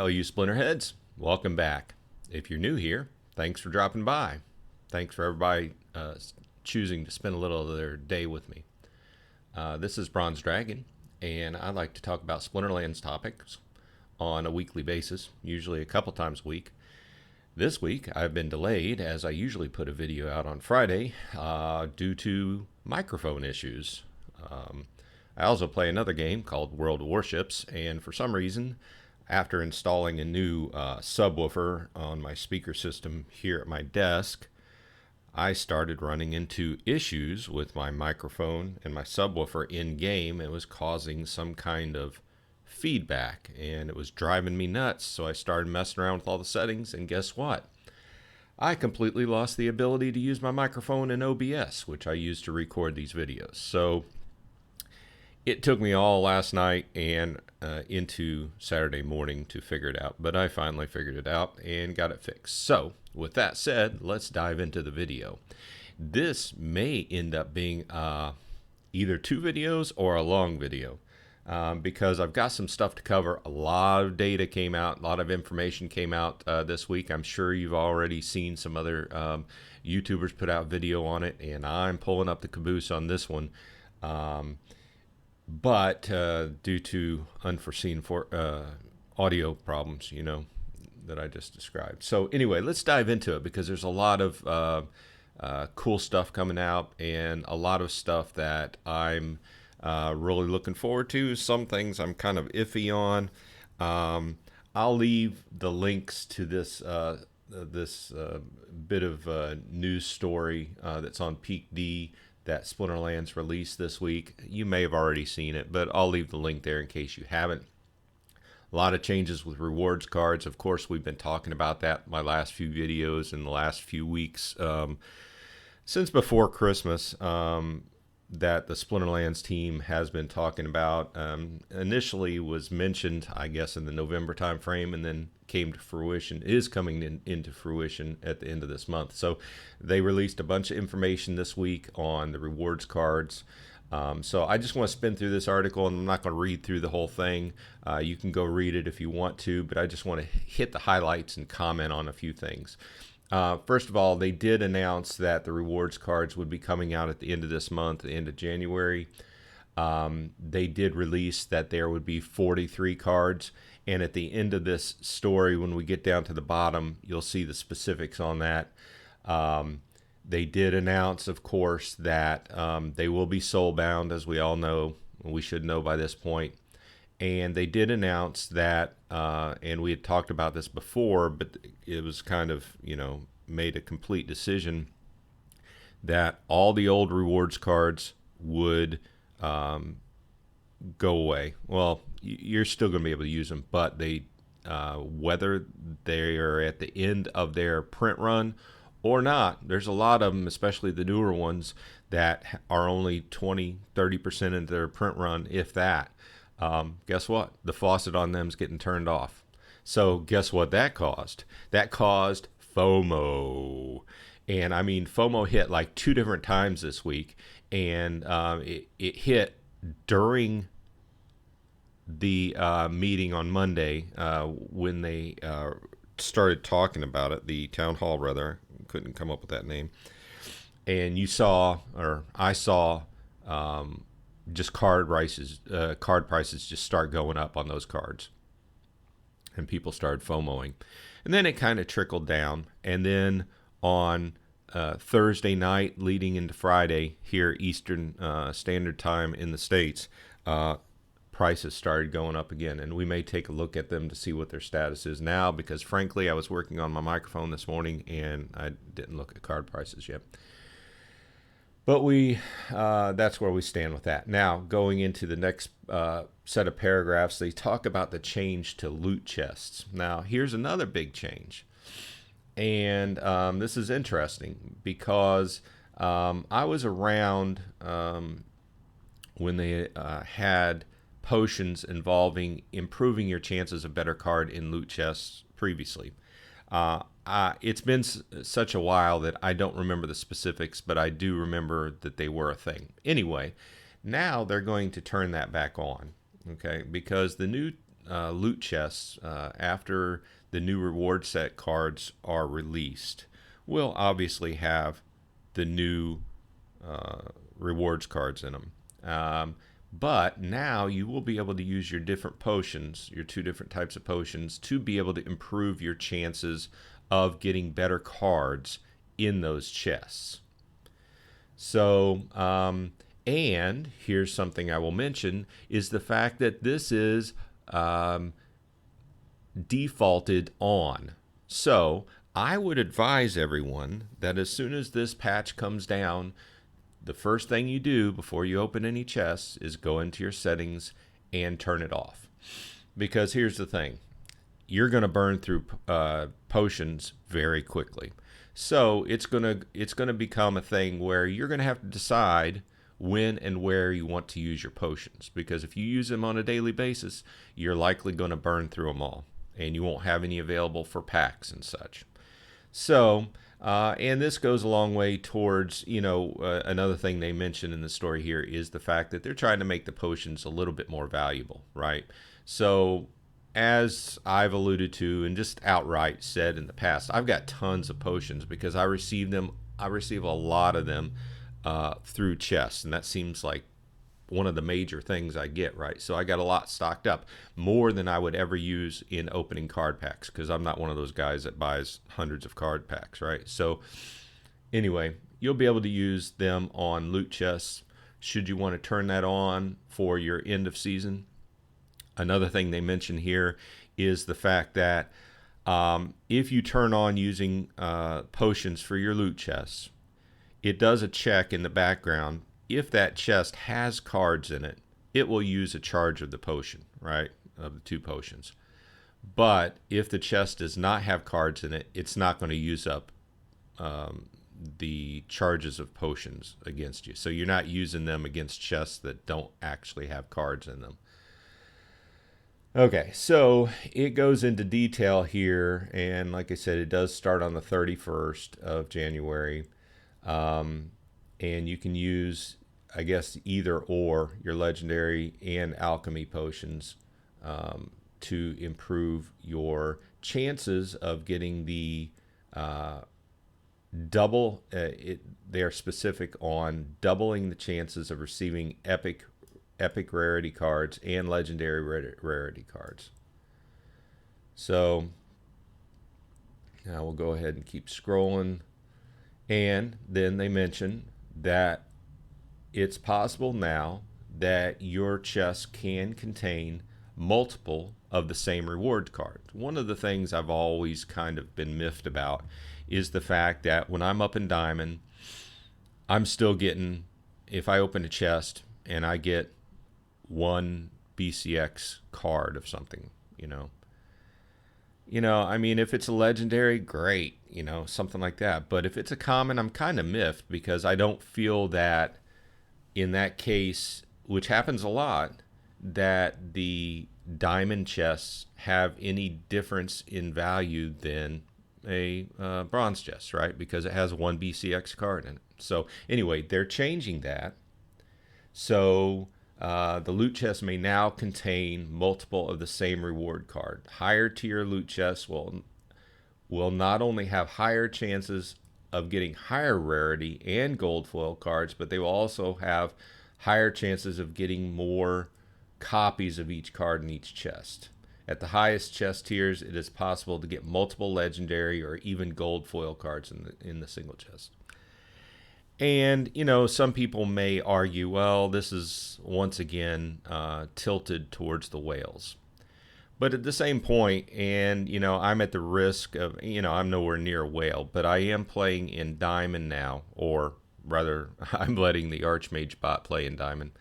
all you Splinterheads, welcome back. If you're new here, thanks for dropping by. Thanks for everybody choosing to spend a little of their day with me. This is Bronze Dragon, and I like to talk about Splinterlands topics on a weekly basis, usually a couple times a week. This week, I've been delayed as I usually put a video out on Friday due to microphone issues. I also play another game called World of Warships, and for some reason, after installing a new subwoofer on my speaker system here at my desk, I started running into issues with my microphone and my subwoofer in game. It was causing some kind of feedback, and it was driving me nuts. So I started messing around with all the settings, and guess what? I completely lost the ability to use my microphone in OBS, which I use to record these videos. So it took me all last night and into Saturday morning to figure it out, but I finally figured it out and got it fixed. So with that said, let's dive into the video. This may end up being either two videos or a long video because I've got some stuff to cover. A lot of data came out, a lot of information came out this week. I'm sure you've already seen some other YouTubers put out video on it, and I'm pulling up the caboose on this one. But due to unforeseen audio problems, that I just described. So anyway, let's dive into it because there's a lot of cool stuff coming out and a lot of stuff that I'm really looking forward to. Some things I'm kind of iffy on. I'll leave the links to this bit of news story that's on Peak D that Splinterlands released this week. You may have already seen it, but I'll leave the link there in case you haven't. A lot of changes with rewards cards. Of course, we've been talking about that in my last few videos in the last few weeks. Since before Christmas, that the Splinterlands team has been talking about. Initially was mentioned, I guess, in the November time frame, and then came to fruition, is coming into fruition at the end of this month. So they released a bunch of information this week on the rewards cards. So I just want to spin through this article, and I'm not going to read through the whole thing. You can go read it if you want to, but I just want to hit the highlights and comment on a few things. First of all, they did announce that the rewards cards would be coming out at the end of this month, the end of January. They did release that there would be 43 cards, and at the end of this story, when we get down to the bottom, you'll see the specifics on that. They did announce, of course, that they will be soulbound, as we all know. We should know by this point. And they did announce that, and we had talked about this before, but it was kind of, made a complete decision that all the old rewards cards would go away. Well, you're still going to be able to use them, but they, whether they are at the end of their print run or not, there's a lot of them, especially the newer ones, that are only 20-30% into their print run, if that. Guess what? The faucet on them is getting turned off. So guess what that caused? That caused FOMO. And I mean, FOMO hit like 2 different times this week, and it hit during the meeting on Monday when they started talking about it, the town hall rather. Couldn't come up with that name. And you saw, or I saw, just card prices just start going up on those cards, and people started FOMOing, and then it kind of trickled down, and then on Thursday night leading into Friday here Eastern Standard Time in the States, prices started going up again, and we may take a look at them to see what their status is now, because frankly I was working on my microphone this morning and I didn't look at card prices yet. But that's where we stand with that. Now, going into the next set of paragraphs, they talk about the change to loot chests. Now, here's another big change. And this is interesting because I was around when they had potions involving improving your chances of better card in loot chests previously. It's been such a while that I don't remember the specifics, but I do remember that they were a thing. Anyway, now they're going to turn that back on, okay? Because the new loot chests after the new reward set cards are released will obviously have the new rewards cards in them. But now you will be able to use your different potions, your two different types of potions, to be able to improve your chances of getting better cards in those chests. So, and here's something I will mention is the fact that this is defaulted on. So I would advise everyone that as soon as this patch comes down, the first thing you do before you open any chests is go into your settings and turn it off. Because here's the thing, you're going to burn through potions very quickly. So it's gonna become a thing where you're going to have to decide when and where you want to use your potions. Because if you use them on a daily basis, you're likely going to burn through them all, and you won't have any available for packs and such. So, and this goes a long way towards, another thing they mention in the story here is the fact that they're trying to make the potions a little bit more valuable, right? So, as I've alluded to and just outright said in the past, I've got tons of potions because I receive a lot of them through chests, and that seems like one of the major things I get, right? So I got a lot stocked up, more than I would ever use in opening card packs, because I'm not one of those guys that buys hundreds of card packs, right? So anyway, you'll be able to use them on loot chests should you want to turn that on for your end of season. Another thing they mention here is the fact that if you turn on using potions for your loot chests, it does a check in the background. If that chest has cards in it, it will use a charge of the potion, right? Of the two potions. But if the chest does not have cards in it, it's not going to use up the charges of potions against you. So you're not using them against chests that don't actually have cards in them. Okay, so it goes into detail here, and like I said, it does start on the 31st of January. And you can use, I guess, either or your legendary and alchemy potions to improve your chances of getting the double. They are specific on doubling the chances of receiving epic rarity cards and legendary rarity cards. So now we'll go ahead and keep scrolling. And then they mention that it's possible now that your chest can contain multiple of the same reward card. One of the things I've always kind of been miffed about is the fact that when I'm up in Diamond, I'm still getting, if I open a chest and I get one BCX card of something, I mean, if it's a legendary, great, something like that. But if it's a common, I'm kind of miffed because I don't feel that in that case, which happens a lot, that the diamond chests have any difference in value than a bronze chest, right? Because it has one BCX card in it. So anyway, they're changing that. So the loot chest may now contain multiple of the same reward card. Higher tier loot chests will not only have higher chances of getting higher rarity and gold foil cards, but they will also have higher chances of getting more copies of each card in each chest. At the highest chest tiers, it is possible to get multiple legendary or even gold foil cards in the single chest. And, some people may argue, well, this is once again tilted towards the whales. But at the same point, and, I'm at the risk of, I'm nowhere near a whale, but I am playing in Diamond now, or rather, I'm letting the Archmage bot play in Diamond.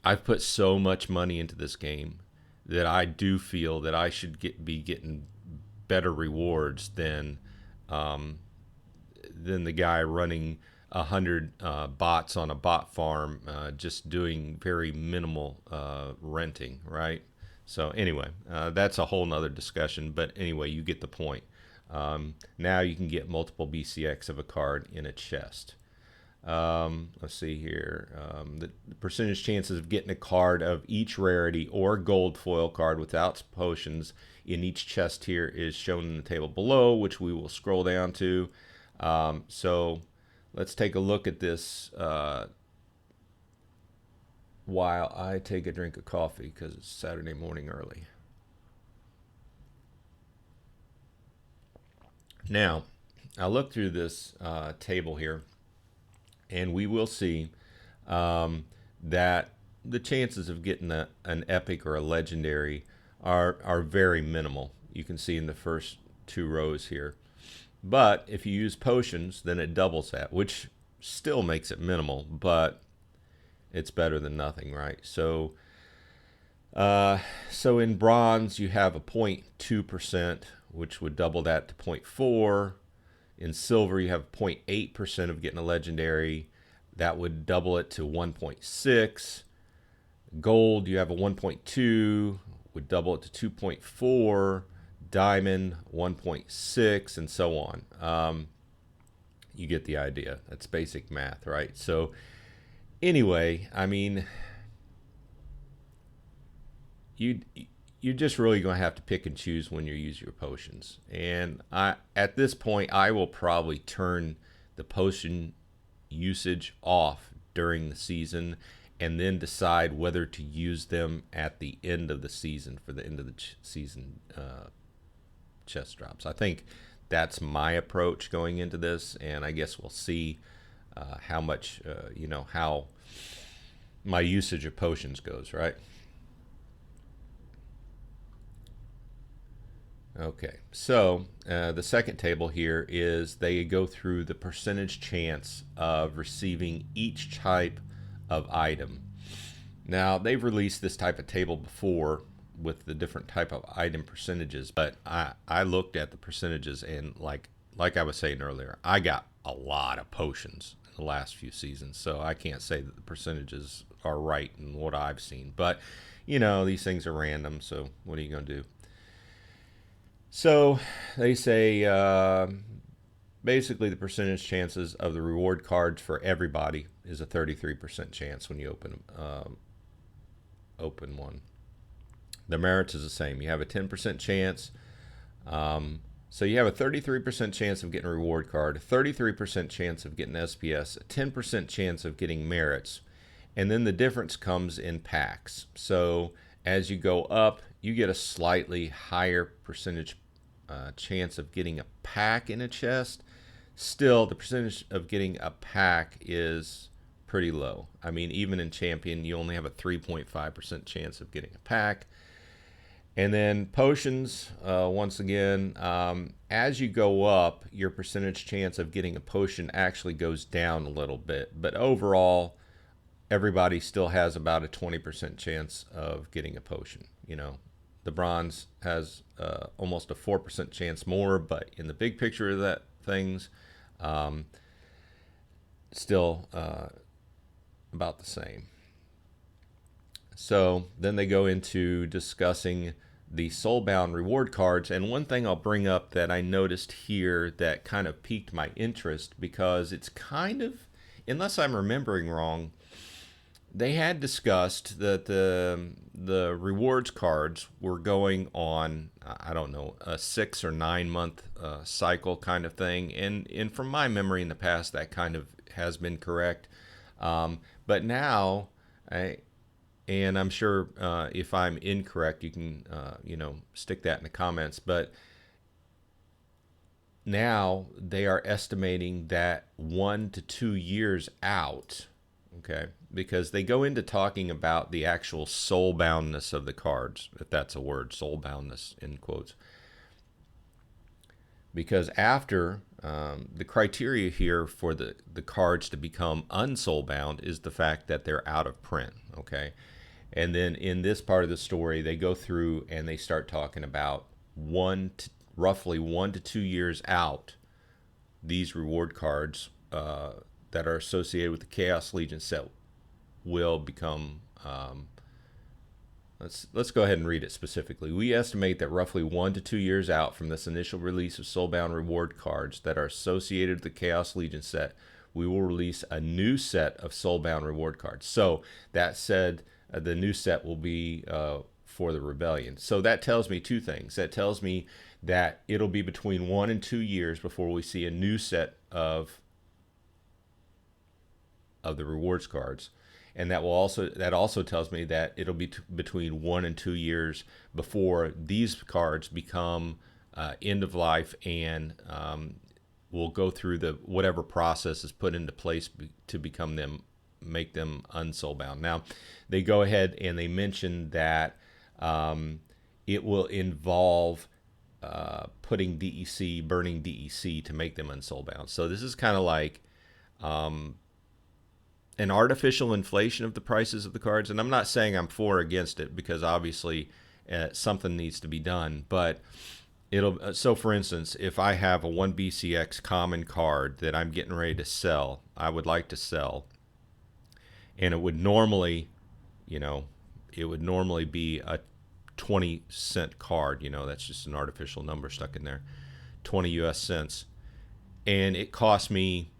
I've put so much money into this game that I do feel that I should be getting better rewards than the guy running 100 bots on a bot farm, just doing very minimal renting, right? So anyway, that's a whole nother discussion. But anyway, you get the point. Now you can get multiple BCX of a card in a chest. Let's see here. The percentage chances of getting a card of each rarity or gold foil card without potions in each chest here is shown in the table below, which we will scroll down to. So let's take a look at this while I take a drink of coffee because it's Saturday morning early. Now, I'll look through this table here, and we will see that the chances of getting an epic or a legendary are very minimal. You can see in the first two rows here. But if you use potions, then it doubles that, which still makes it minimal, but it's better than nothing, right? So in bronze, you have a 0.2%, which would double that to 0.4. In silver, you have 0.8% of getting a legendary. That would double it to 1.6. Gold, you have a 1.2, would double it to 2.4. Diamond, 1.6, and so on. You get the idea. That's basic math, right? So anyway, I mean, you're just really going to have to pick and choose when you use your potions. And at this point, I will probably turn the potion usage off during the season and then decide whether to use them at the end of the season for the end of the season chest drops. I think that's my approach going into this, and I guess we'll see how much, how my usage of potions goes, right? Okay, so the second table here is they go through the percentage chance of receiving each type of item. Now, they've released this type of table before with the different type of item percentages, but I looked at the percentages, and like I was saying earlier, I got a lot of potions in the last few seasons, so I can't say that the percentages are right in what I've seen. But these things are random, so what are you going to do? So they say basically the percentage chances of the reward cards for everybody is a 33% chance when you open one. The merits is the same. You have a 10% chance. So you have a 33% chance of getting a reward card, a 33% chance of getting SPS, a 10% chance of getting merits, and then the difference comes in packs. So as you go up, you get a slightly higher percentage chance of getting a pack in a chest. Still, the percentage of getting a pack is pretty low. I mean, even in Champion, you only have a 3.5% chance of getting a pack. And then potions, once again, as you go up, your percentage chance of getting a potion actually goes down a little bit. But overall, everybody still has about a 20% chance of getting a potion. The bronze has almost a 4% chance more, but in the big picture of that things, still about the same. So then they go into discussing the soulbound reward cards, and one thing I'll bring up that I noticed here that kind of piqued my interest, because it's kind of, unless I'm remembering wrong, they had discussed that the rewards cards were going on, I don't know, a 6 or 9 month cycle kind of thing, and from my memory in the past, that kind of has been correct. But now, and I'm sure if I'm incorrect, you can stick that in the comments. But now they are estimating that 1 to 2 years out. Okay, because they go into talking about the actual soulboundness of the cards, if that's a word, soulboundness in quotes. Because after the criteria here for the cards to become unsoulbound is the fact that they're out of print. Okay, and then in this part of the story, they go through and they start talking about roughly 1 to 2 years out, these reward cards that are associated with the Chaos Legion set will become. Let's go ahead and read it specifically. We estimate that roughly 1 to 2 years out from this initial release of soulbound reward cards that are associated with the Chaos Legion set we will release a new set of soulbound reward cards. So that said, the new set will be for the Rebellion. So that tells me two things. That tells me that it'll be between 1 and 2 years before we see a new set of the rewards cards. And that also tells me that it'll be between 1 and 2 years before these cards become end of life, and we'll go through the whatever process is put into place to become them, make them unsoulbound. Now, they go ahead and they mention that it will involve putting DEC, burning DEC to make them unsoulbound. So this is kind of like an artificial inflation of the prices of the cards. And I'm not saying I'm for or against it, because obviously something needs to be done. But it'll, so for instance, if I have a 1BCX common card that I'm getting ready to sell, I would like to sell, and it would normally, it would normally be a 20-cent card. That's just an artificial number stuck in there, 20 US cents. And it cost me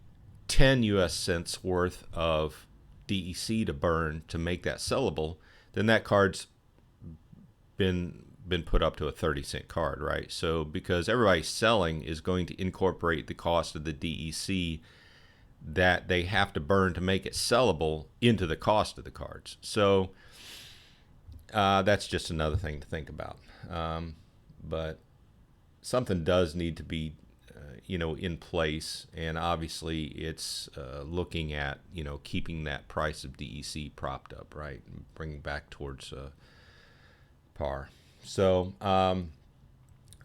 10 US cents worth of DEC to burn to make that sellable, then that card's been put up to a 30-cent card, right? So because everybody's selling is going to incorporate the cost of the DEC that they have to burn to make it sellable into the cost of the cards. So that's just another thing to think about. But something does need to be in place, and obviously it's looking at keeping that price of DEC propped up, right, and bringing back towards par. So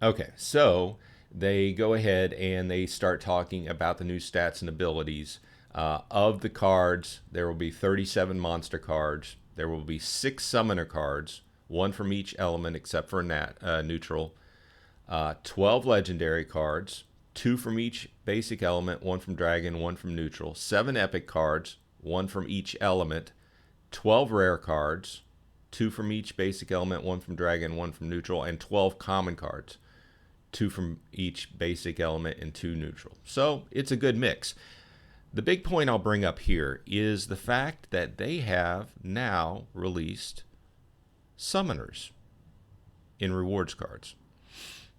okay, so they go ahead and they start talking about the new stats and abilities of the cards. There will be 37 monster cards. There will be 6 summoner cards, 1 from each element except for neutral. 12 legendary cards, 2 from each basic element, 1 from dragon, 1 from neutral. 7 epic cards, 1 from each element. 12 rare cards, 2 from each basic element, 1 from dragon, 1 from neutral. And 12 common cards, 2 from each basic element and 2 neutral. So it's a good mix. The big point I'll bring up here is the fact that they have now released summoners in rewards cards.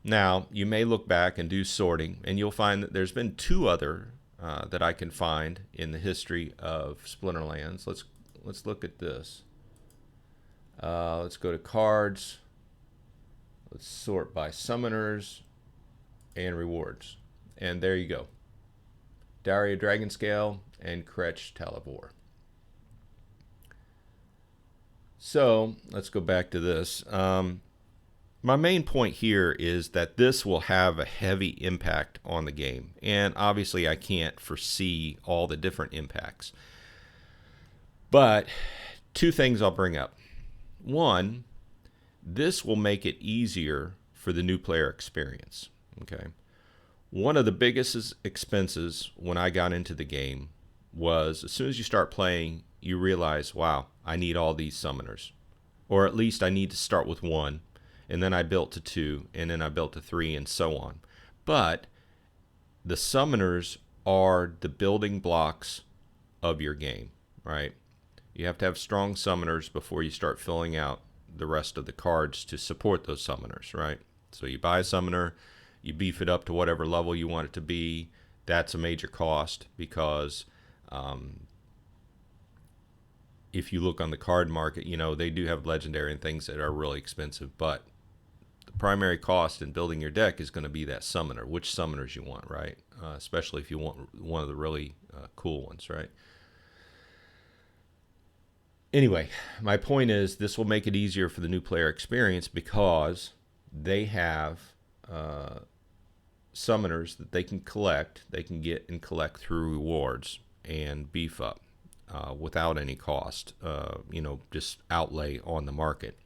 Now, you may look back and do sorting, and you'll find that there's been 2 other that I can find in the history of Splinterlands. Let's look at this. Let's go to cards. Let's sort by summoners and rewards. And there you go. Daria Dragonscale and Kretch Talivor. So let's go back to this. My main point here is that this will have a heavy impact on the game. And obviously I can't foresee all the different impacts. But 2 things I'll bring up. 1, this will make it easier for the new player experience. Okay. One of the biggest expenses when I got into the game was, as soon as you start playing, you realize, wow, I need all these summoners. Or at least I need to start with 1. And then I built to 2, and then I built to 3, and so on. But the summoners are the building blocks of your game, right? You have to have strong summoners before you start filling out the rest of the cards to support those summoners, right? So you buy a summoner, you beef it up to whatever level you want it to be. That's a major cost, because if you look on the card market, they do have legendary and things that are really expensive, but the primary cost in building your deck is going to be that summoner, which summoners you want, right? Especially if you want one of the really cool ones, right? Anyway, my point is this will make it easier for the new player experience, because they have summoners that they can get and collect through rewards and beef up without any cost, just outlay on the market.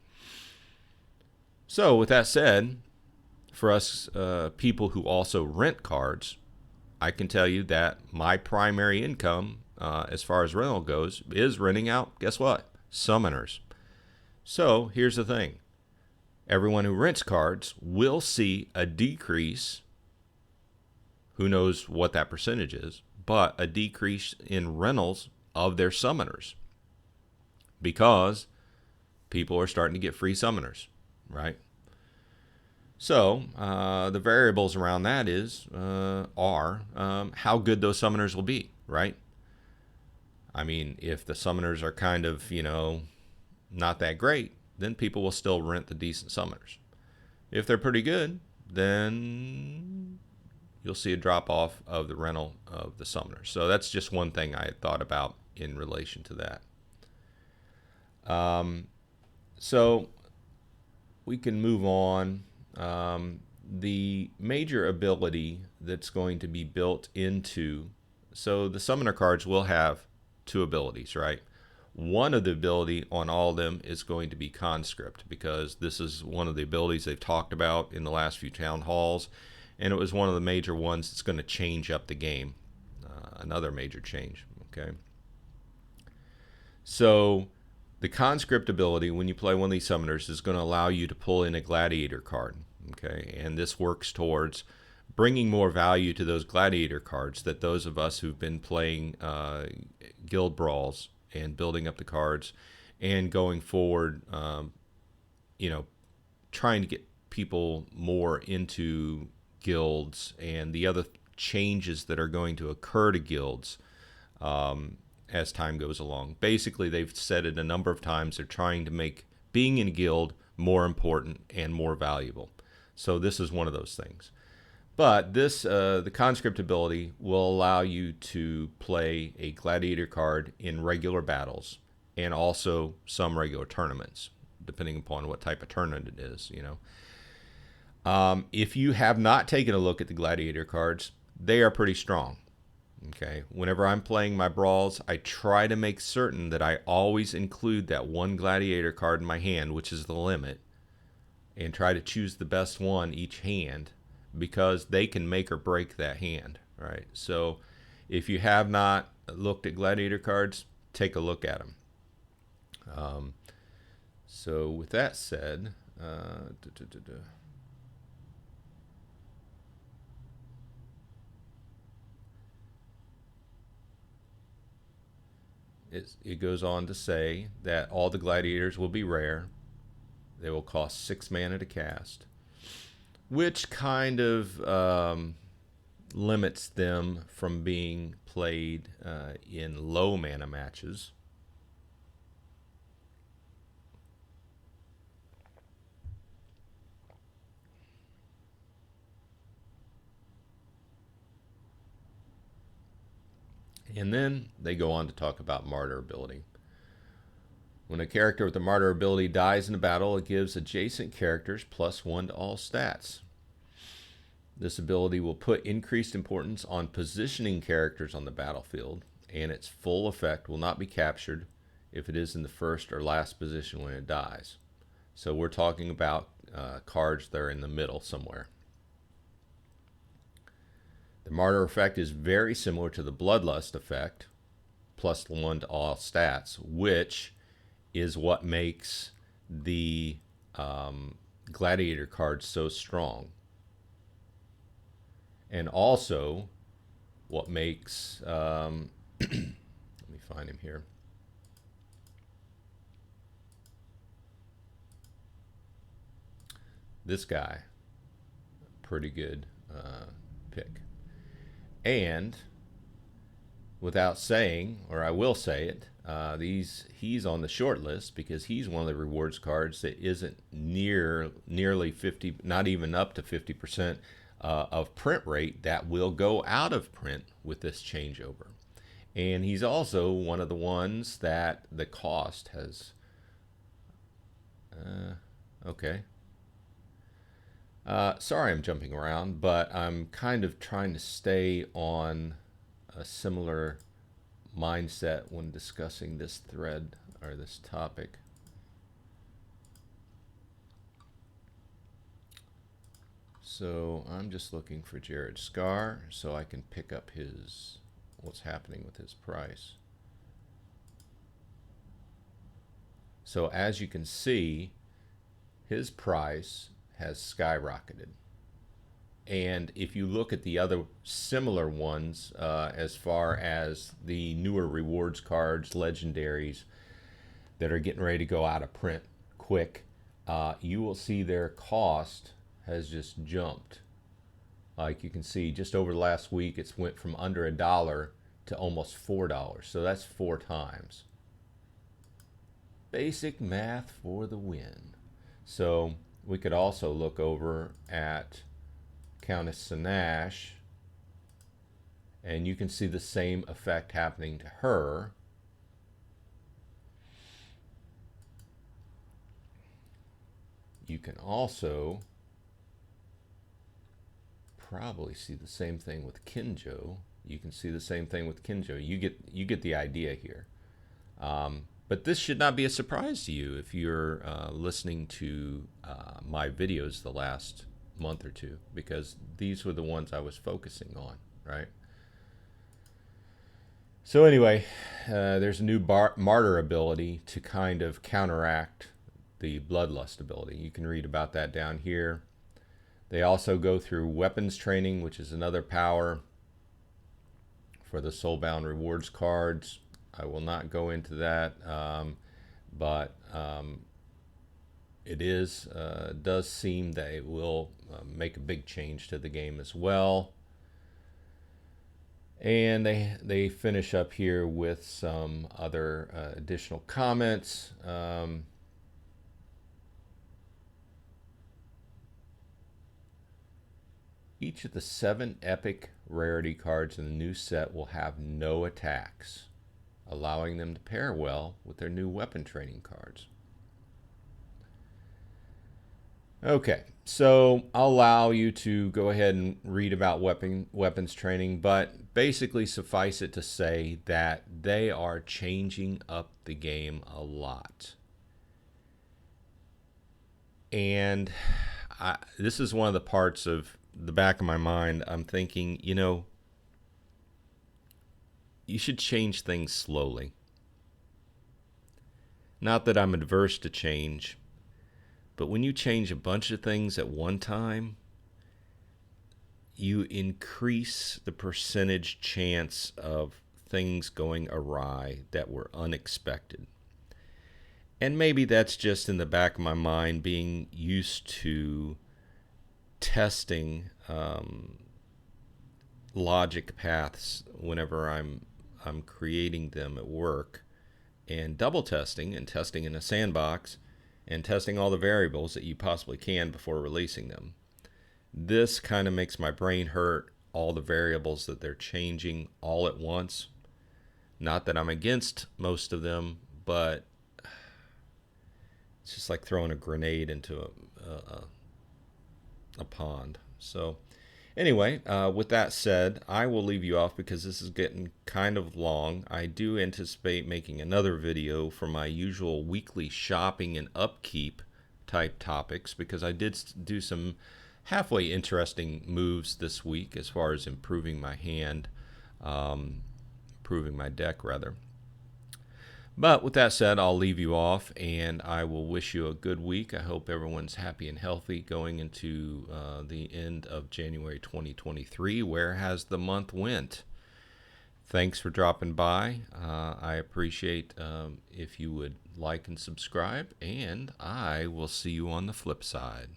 So with that said, for us people who also rent cards, I can tell you that my primary income as far as rental goes is renting out, guess what? Summoners. So here's the thing. Everyone who rents cards will see a decrease. Who knows what that percentage is, but a decrease in rentals of their summoners because people are starting to get free summoners, right? So the variables around that are how good those summoners will be, right? I mean, if the summoners are kind of, not that great, then people will still rent the decent summoners. If they're pretty good, then you'll see a drop off of the rental of the summoners. So that's just one thing I had thought about in relation to that. So we can move on. The major ability that's going to be built into, so the summoner cards will have two abilities, right? One of the ability on all of them is going to be conscript, because this is one of the abilities they've talked about in the last few town halls, and it was one of the major ones that's going to change up the game. Another major change, okay? So the conscript ability, when you play one of these summoners, is going to allow you to pull in a gladiator card, okay? And this works towards bringing more value to those gladiator cards that those of us who've been playing guild brawls and building up the cards and going forward, trying to get people more into guilds and the other changes that are going to occur to guilds as time goes along. Basically, they've said it a number of times, they're trying to make being in a guild more important and more valuable. So this is one of those things. But this, the conscript ability will allow you to play a gladiator card in regular battles and also some regular tournaments, depending upon what type of tournament it is, If you have not taken a look at the gladiator cards, they are pretty strong. Okay. Whenever I'm playing my brawls, I try to make certain that I always include that one gladiator card in my hand, which is the limit, and try to choose the best one each hand, because they can make or break that hand, right? So if you have not looked at gladiator cards, take a look at them. So with that said, it goes on to say that all the gladiators will be rare. They will cost 6 mana to cast, which kind of limits them from being played in low mana matches. And then they go on to talk about martyr ability. When a character with a martyr ability dies in a battle, it gives adjacent characters +1 to all stats. This ability will put increased importance on positioning characters on the battlefield, and its full effect will not be captured if it is in the first or last position when it dies. So we're talking about cards that are in the middle somewhere. The martyr effect is very similar to the bloodlust effect, +1 to all stats, which is what makes the gladiator cards so strong. And also what makes, let me find him here. This guy, pretty good pick. And without saying, or I will say it, he's on the short list because he's one of the rewards cards that isn't nearly 50, not even up to 50% of print rate that will go out of print with this changeover. And he's also one of the ones that the cost has, okay. Sorry I'm jumping around, but I'm kind of trying to stay on a similar mindset when discussing this thread or this topic. So I'm just looking for Jared Scar so I can pick up what's happening with his price. So as you can see, his price has skyrocketed. And if you look at the other similar ones, as far as the newer rewards cards, legendaries that are getting ready to go out of print quick, you will see their cost has just jumped. Like you can see, just over the last week, it's went from under $1 to almost $4. So that's 4 times. Basic math for the win. So we could also look over at Countess Sanash, and you can see the same effect happening to her. You can also probably see the same thing with Kinjo. You can see the same thing with Kinjo. You get the idea here. But this should not be a surprise to you if you're listening to my videos the last month or two, because these were the ones I was focusing on, right? So anyway, there's a new martyr ability to kind of counteract the bloodlust ability. You can read about that down here. They also go through weapons training, which is another power for the soulbound rewards cards. I will not go into that, but it does seem that it will make a big change to the game as well. And they finish up here with some other additional comments. Each of the 7 epic rarity cards in the new set will have no attacks, allowing them to pair well with their new weapon training cards. Okay, so I'll allow you to go ahead and read about weapons training, but basically suffice it to say that they are changing up the game a lot. And this is one of the parts of the back of my mind. I'm thinking, you should change things slowly. Not that I'm adverse to change, but when you change a bunch of things at one time, you increase the percentage chance of things going awry that were unexpected. And maybe that's just in the back of my mind, being used to testing logic paths whenever I'm creating them at work, and double testing and testing in a sandbox and testing all the variables that you possibly can before releasing them. This kind of makes my brain hurt, all the variables that they're changing all at once. Not that I'm against most of them, but it's just like throwing a grenade into a pond. So anyway, with that said, I will leave you off because this is getting kind of long. I do anticipate making another video for my usual weekly shopping and upkeep type topics, because I did do some halfway interesting moves this week as far as improving my hand, improving my deck rather. But with that said, I'll leave you off, and I will wish you a good week. I hope everyone's happy and healthy going into the end of January 2023. Where has the month went? Thanks for dropping by. I appreciate if you would like and subscribe, and I will see you on the flip side.